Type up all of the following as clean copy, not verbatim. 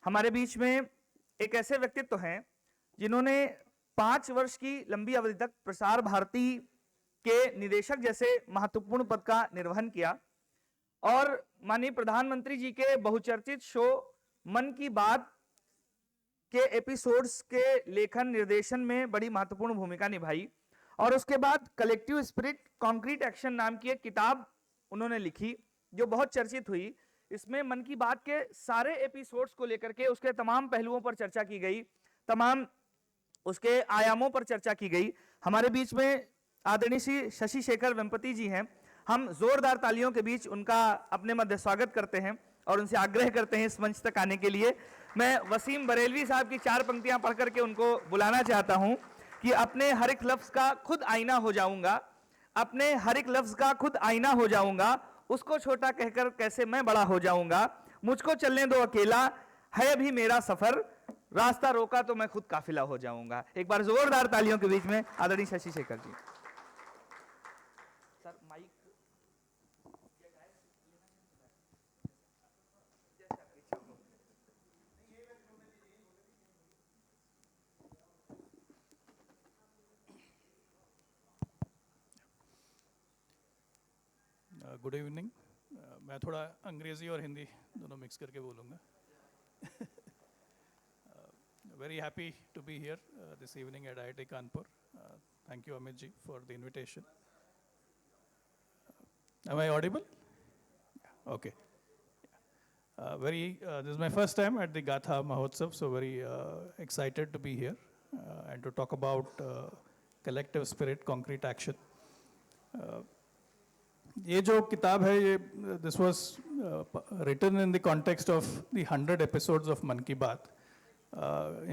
हमारे बीच में एक ऐसे व्यक्तित्व हैं जिन्होंने 5 वर्ष की लंबी अवधि तक प्रसार भारती के निदेशक जैसे महत्वपूर्ण पद का निर्वहन किया और माननीय प्रधानमंत्री जी के बहुचर्चित शो मन की बात के एपिसोड्स के लेखन निर्देशन में बड़ी महत्वपूर्ण भूमिका निभाई और उसके बाद कलेक्टिव स्पिरिट कॉन्क्रीट एक्शन नाम की एक किताब उन्होंने लिखी जो बहुत चर्चित हुई। इसमें मन की बात के सारे एपिसोड्स को लेकर के उसके तमाम पहलुओं पर चर्चा की गई, तमाम उसके आयामों पर चर्चा की गई। हमारे बीच में आदरणीय श्री शशि शेखर वेम्पति जी हैं। हम जोरदार तालियों के बीच उनका अपने मध्य स्वागत करते हैं और उनसे आग्रह करते हैं इस मंच तक आने के लिए। मैं वसीम बरेलवी साहब की 4 पंक्तियां पढ़ करके उनको बुलाना चाहता हूं कि अपने हर एक लफ्ज का खुद आईना हो जाऊंगा, अपने हर एक लफ्ज का खुद आईना हो जाऊंगा, उसको छोटा कहकर कैसे मैं बड़ा हो जाऊंगा, मुझको चलने दो अकेला, है अभी मेरा सफर, रास्ता रोका तो मैं खुद काफिला हो जाऊंगा। एक बार जोरदार तालियों के बीच में आदरणीय Shashi Shekhar ji. Sir mic good evening. मैं थोड़ा अंग्रेज़ी और हिंदी दोनों मिक्स करके बोलूँगा। Very happy to be here this evening at IIT Kanpur. Thank you Amit ji for the invitation. Am I audible? Okay. This is my first time at the Gaatha Mahotsav, so very excited to be here and to talk about collective spirit, concrete action. ये जो किताब है ये this was written in the context of the 100 episodes of Mann Ki बात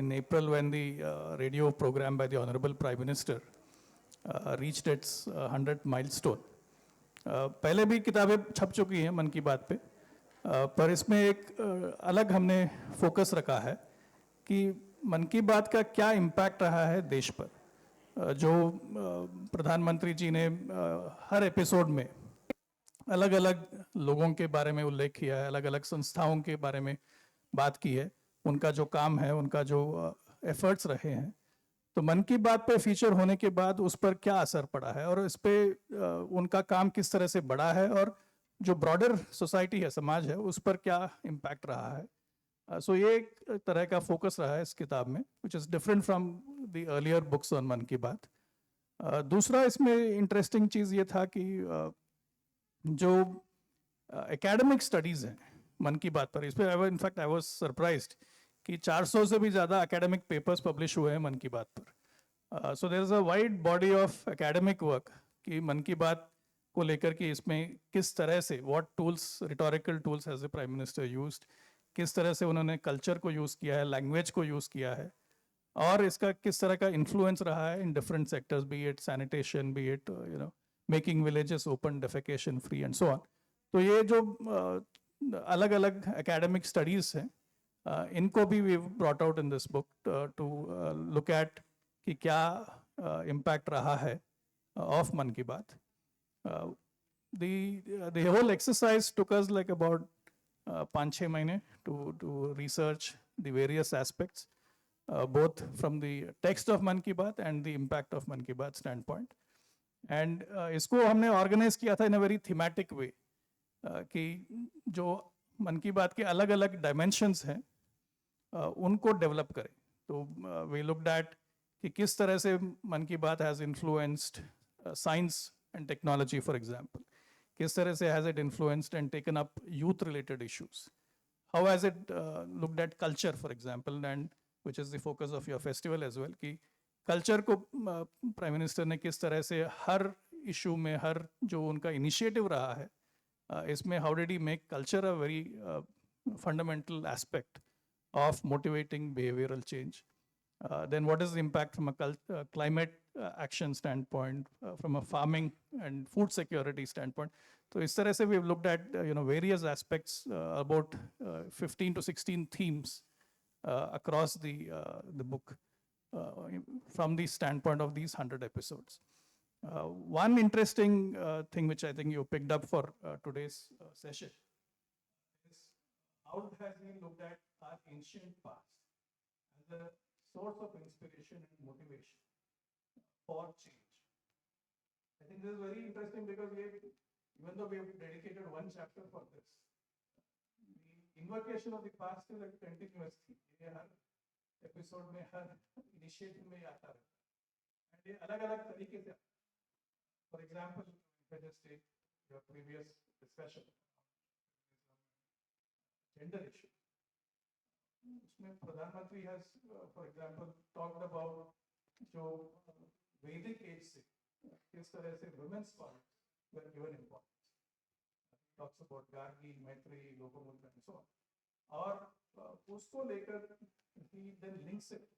in April when the radio program by the Honorable Prime Minister reached its 100th milestone. पहले भी किताबें छप चुकी हैं मन की बात पे, पर इसमें एक अलग हमने फोकस रखा है कि मन की बात का क्या इम्पैक्ट रहा है देश पर। जो प्रधानमंत्री जी ने हर एपिसोड में अलग अलग लोगों के बारे में उल्लेख किया है, अलग अलग संस्थाओं के बारे में बात की है, उनका जो काम है, उनका जो एफर्ट्स रहे हैं, तो मन की बात पे फीचर होने के बाद उस पर क्या असर पड़ा है और इस पे उनका काम किस तरह से बढ़ा है और जो ब्रॉडर सोसाइटी है, समाज है, उस पर क्या इम्पैक्ट रहा है। सो ये एक तरह का फोकस रहा है इस किताब में, which is different from the earlier books on मन की बात। दूसरा इसमें इंटरेस्टिंग चीज़ ये था कि जो एकेडमिक स्टडीज़ हैं मन की बात पर, इस पर इनफैक्ट आई वाज सरप्राइज्ड कि 400 से भी ज़्यादा एकेडमिक पेपर्स पब्लिश हुए हैं मन की बात पर। So there is a wide body of academic work कि मन की बात को लेकर कि इसमें किस तरह से what tools, rhetorical tools has the prime minister used, किस तरह से उन्होंने कल्चर को यूज़ किया है, लैंग्वेज को यूज़ किया है और इसका किस तरह का इन्फ्लुएंस रहा है in different sectors, B it sanitation, B it making villages open, defecation free and so on. तो ये जो अलग अलग एकेडमिक स्टडीज़ हैं, इनको भी we brought out in this book to look at कि क्या इम्पैक्ट रहा है ऑफ मन की बात। the whole exercise took us like about 5-6 महीने to research the various aspects, both from the text of मन की बात and the impact of मन की बात standpoint. And इसको हमने organize किया था in a very thematic way, कि जो मन की बात के अलग अलग dimensions हैं उनको डेवलप करें। तो वी लुक्ड एट कि किस तरह से Mann Ki Baat has influenced science and technology, for example, किस तरह से has it influenced and taken up youth related issues, how has it looked at culture, for example, and which is the focus of your festival as well, कि culture को prime minister ने किस तरह से हर issue में, हर जो उनका initiative रहा है इसमें, how did he make culture a very fundamental aspect of motivating behavioral change. Then what is the impact from a climate action standpoint, from a farming and food security standpoint? So is तरह से we've looked at various aspects, about 15 to 16 themes across the book from the standpoint of these 100 episodes. One interesting thing which I think you picked up for today's session is how has he looked at our ancient past as a source of inspiration and motivation for change? I think this is very interesting because even though we have dedicated one chapter for this, the invocation of the past is a continuous theme. ये हर episode में हर initiative में ये आता रहता है, and ये अलग-अलग तरीके से. For example, if I just take your previous discussion, gender issue. उसमें प्रधानमंत्री has, for example, talked about जो वैदिक age से किस तरह से women's scholars were given importance. He talks about Gargi, Maitri, Lokomotra, and so on. और उसको लेकर he then links it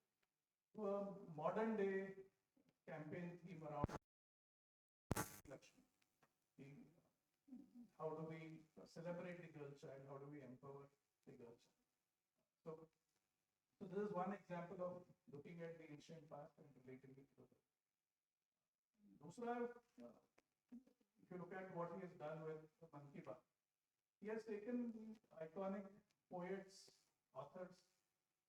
to a modern day campaign theme around election. How do we celebrate the girl child? How do we empower the girl child? So this is one example of looking at the ancient past and relating it to the. दूसरा, if you look at what he has done with Man Ki Baat, he has taken the iconic poets, authors,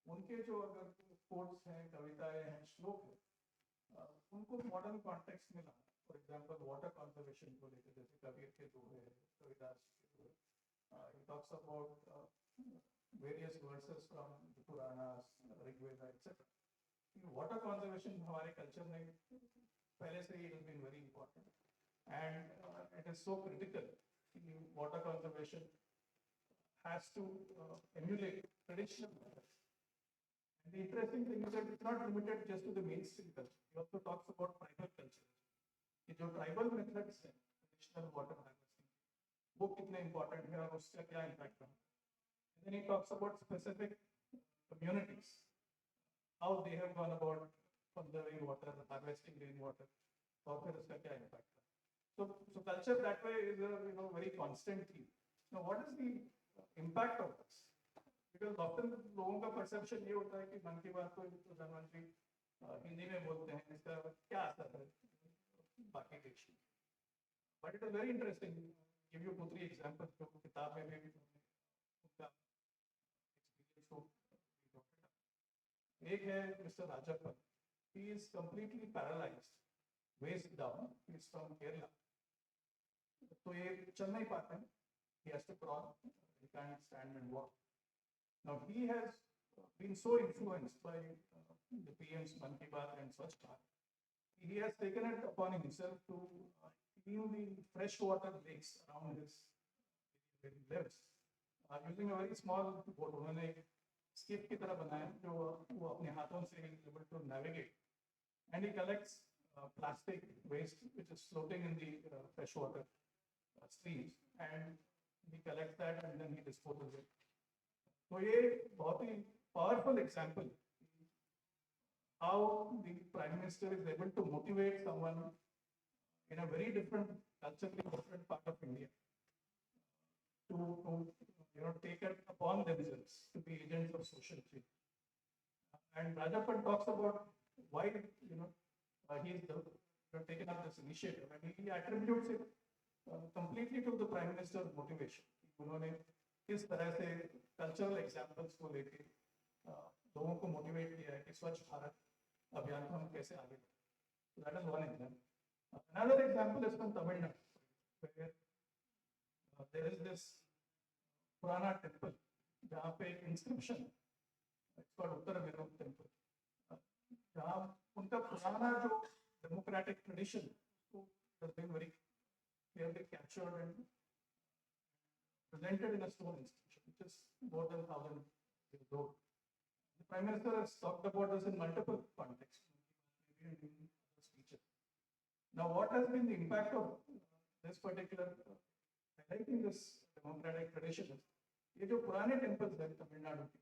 उनके जो अगर quotes हैं, कविताएं हैं, श्लोक हैं, उनको modern context में लाना. For example, water conservation को लेकर जैसे कबीर के दोहे, कबीरदास के दोहे. He talks about various verses from the Puranas, Rigveda, etc. Water conservation हमारे culture में पहले से it has been very important, and it is so critical. Water conservation has to emulate traditional methods. And the interesting thing is that it's not limited just to the mainstream culture. He also talks about tribal culture. कि जो tribal methods हैं, traditional water harvesting, वो कितने important है और उसका क्या impact है. And then he talks about specific communities, how they have gone about conserving water, harvesting rainwater, और फिर उसका क्या impact है. So culture that way is a very constant theme. Now, what is the impact of this? Because often लोगों का perception ये होता है कि मन की बात तो प्रधानमंत्री हिंदी में बोलते हैं, इसका क्या असर है बाकी देश में. But it is very interesting. Give you 2-3 examples जो किताब में भी उनका experience को एक है Mr. Rajappan. He is completely paralyzed, waist down. He is from Kerala. तो ये चल नहीं पाते हैं. He has to crawl. He can't stand and walk. Now he has been so influenced by the PM's Man Ki Baat and Swachh Bharat. He has taken it upon himself to clean the freshwater lakes around his where he lives, using a very small boat. उन्होंने skip की तरह बनाया जो वो अपने हाथों से is able to navigate, and he collects plastic waste which is floating in the freshwater streams, and he collects that and then he disposes it. तो ये बहुत ही powerful example how the Prime Minister is able to motivate someone in a very different culturally different part of India to take it upon themselves to be agents of social change. And Rajappan talks about why he has taken up this initiative, and he attributes it completely to the Prime Minister's motivation. उन्होंने किस तरह से cultural examples को लेके लोगों को motivate किया है कि स्वच्छ भारत अभियान को हम कैसे आगे बढ़ें. So that is one example. Another example is from Tamil Nadu, where there is this Purana temple जहाँ पे एक inscription है. It's called Uttar Virup temple. जहाँ उनका पुराना जो democratic tradition has been very clearly captured and presented in a stone inscription, which is more than 1,000 years old. The Prime Minister has talked about this in multiple contexts, maybe in other speeches. Now, what has been the impact of this particular highlighting this democratic tradition is ये जो पुराने temples हैं तमिल नाडु के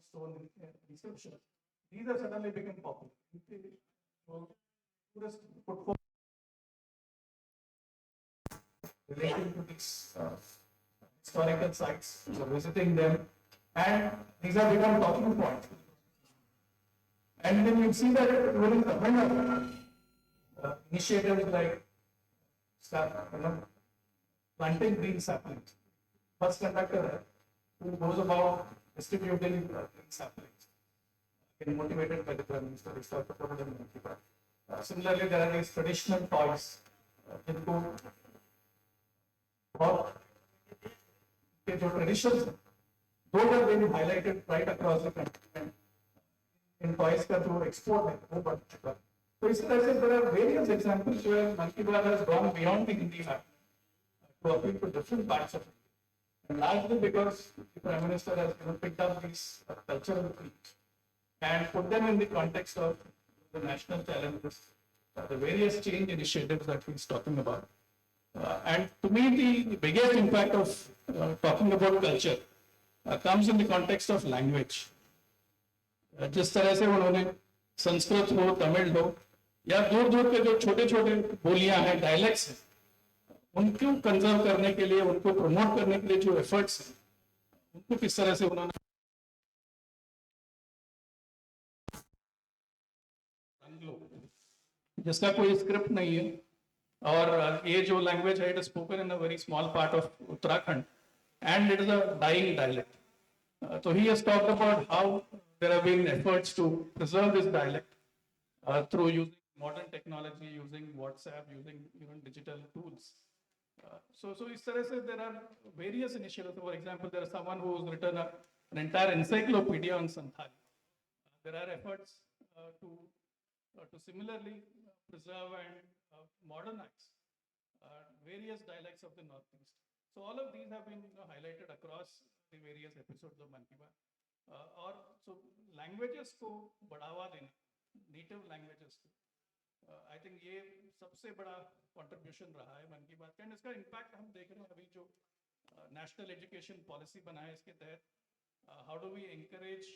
stone inscriptions, these have suddenly become popular. Tourists put forward relating to these historical sites, so visiting them, and these have become talking points. And then you see that during the initiatives like planting green saplings. Bus conductor है, who goes about distributing samples, getting motivated by the Prime Minister. Is also promoted in Mann Ki Baat. Similarly, there are these traditional toys जिनको बहुत के जो traditions हैं, those have been highlighted right across the country. In toys का जो export है वो बढ़ चुका है. तो इस तरह से there are various examples where Mann Ki Baat has gone beyond the Hindi market to appeal to different parts of India. And largely because the Prime Minister has picked up these cultural themes and put them in the context of the national challenges, the various change initiatives that he's talking about. And to me, the biggest impact of talking about culture comes in the context of language. जिस तरह से उन्होंने संस्कृत हो, तमिल हो या दूर दूर के जो छोटे छोटे बोलियां हैं, डायलेक्ट्स हैं, उनको कंजर्व करने के लिए, उनको प्रमोट करने के लिए जो एफर्ट्स हैं, उनको किस तरह से उन्होंने जिसका कोई स्क्रिप्ट नहीं है और ये जो लैंग्वेज है it is spoken in a very small part of Uttarakhand and it is a dying dialect. So he has talked about how there have been efforts to preserve this dialect through using modern technology, using WhatsApp, using even digital tools. So इस तरह से there are various initiatives. For example, there is someone who has written an entire encyclopedia on Santhali. There are efforts to similarly preserve and modernize various dialects of the Northeast. So all of these have been highlighted across the various episodes of Mann Ki Baat. और so languages को बढ़ावा देना, native languages को, I think ये सबसे बड़ा contribution रहा है मन की बात का. And इसका impact हम देख रहे हैं अभी जो national education policy बना है इसके तहत, how do we encourage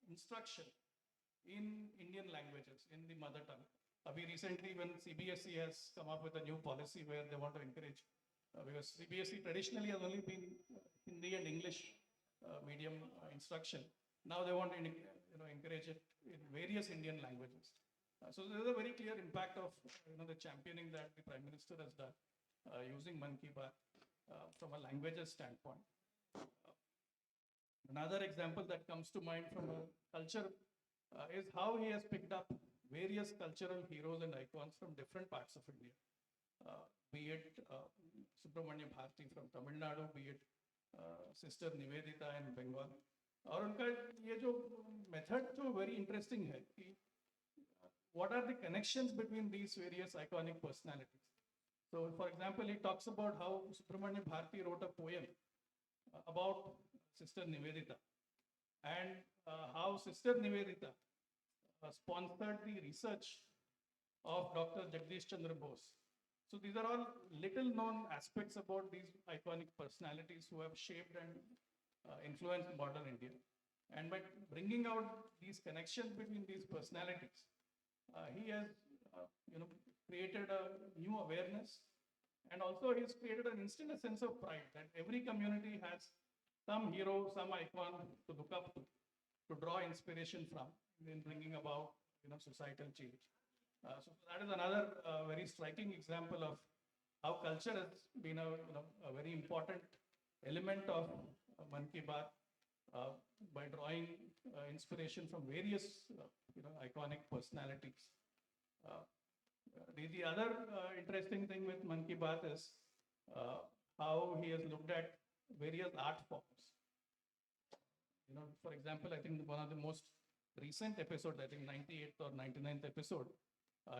instruction in Indian languages, in the mother tongue. Abhi recently when CBSE has come up with a new policy where they want to encourage, because CBSE traditionally has only been Hindi and English medium instruction. Now they want to encourage it in various Indian languages. So there is a very clear impact of the championing that the Prime Minister has done using Mann Ki Baat from a languages standpoint. Another example that comes to mind from a culture is how he has picked up various cultural heroes and icons from different parts of India. Be it Subramanya Bharati from Tamil Nadu, be it Sister Nivedita in Bengal. और उनका ये जो method जो very interesting है कि what are the connections between these various iconic personalities. So for example, he talks about how Subramanya Bharati wrote a poem about Sister Nivedita and how Sister Nivedita sponsored the research of Dr. Jagdish Chandra Bose. So these are all little known aspects about these iconic personalities who have shaped and influenced modern India. And by bringing out these connections between these personalities, he has created a new awareness, and also he's created an instant a sense of pride that every community has some hero, some icon to look up to draw inspiration from in bringing about societal change. So that is another very striking example of how culture has been a very important element of Mann Ki Baat by drawing inspiration from various iconic personalities. The other interesting thing with Mann Ki Baat is how he has looked at various art forms. For example, I think one of the most recent episodes, I think 98th or 99th episode,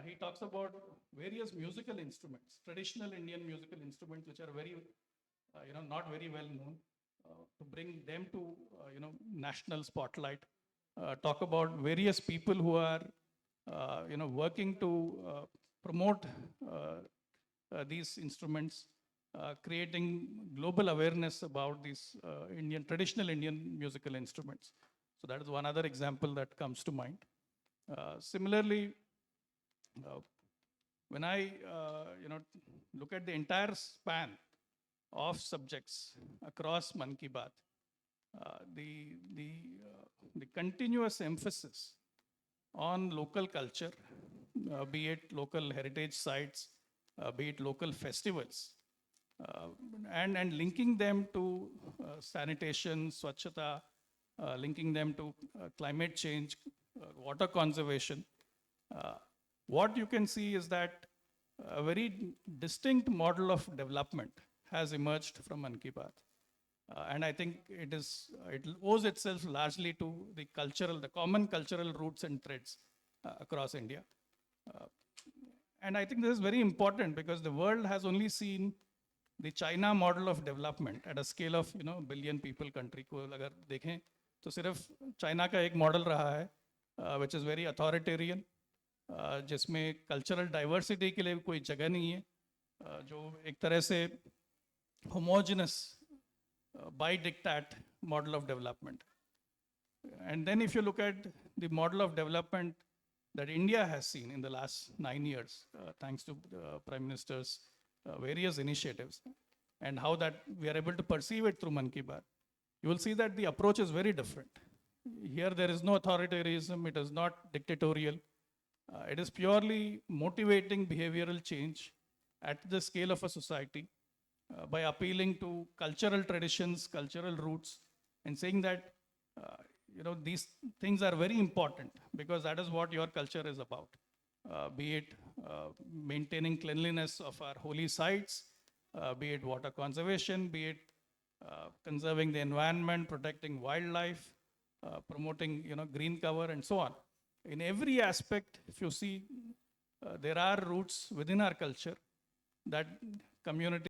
he talks about various musical instruments, traditional Indian musical instruments, which are very, not very well known, to bring them to, national spotlight. Talk about various people who are, working to promote these instruments, creating global awareness about these traditional Indian musical instruments. So that is one other example that comes to mind. Similarly, when I look at the entire span of subjects across Mann Ki Baat, the continuous emphasis on local culture, be it local heritage sites, be it local festivals, uh, and linking them to sanitation, swachhata, linking them to climate change, water conservation. Uh, what you can see is that a very distinct model of development has emerged from Mann Ki Baat. And I think it owes itself largely to the common cultural roots and threads across India. Uh, and I think this is very important because the world has only seen the China model of development at a scale of billion people country को अगर देखें तो सिर्फ China का एक model रहा है which is very authoritarian जिसमें cultural diversity के लिए कोई जगह नहीं है जो एक तरह से homogeneous by diktat model of development. And then if you look at the model of development that India has seen in the last 9 years, thanks to the Prime Minister's various initiatives, and how that we are able to perceive it through Mann Ki Baat, you will see that the approach is very different. Here there is no authoritarianism, it is not dictatorial. It is purely motivating behavioral change at the scale of a society by appealing to cultural traditions, cultural roots, and saying that these things are very important because that is what your culture is about. Be it maintaining cleanliness of our holy sites, be it water conservation, be it conserving the environment, protecting wildlife, promoting green cover, and so on. In every aspect, if you see, there are roots within our culture that community